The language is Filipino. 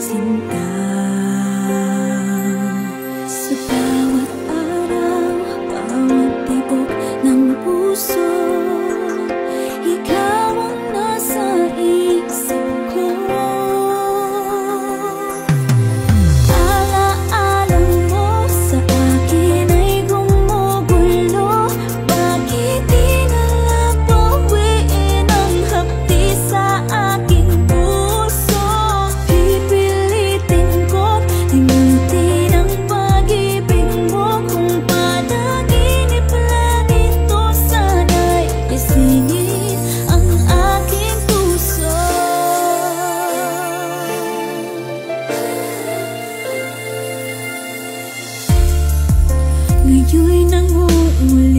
sinta. Sa bawat araw, bawat tibok ng puso, ikaw ang nasa isip ko. Alaala mo sa akin ay gumugulo. Bakit di na napawiin ang hapdi sa aking puso? Pipilitin ko't limutin ang pag-ibig mo. Kung panaginip lang ito, sana'y gisingin ang aking puso. Ngayon'y nanguuli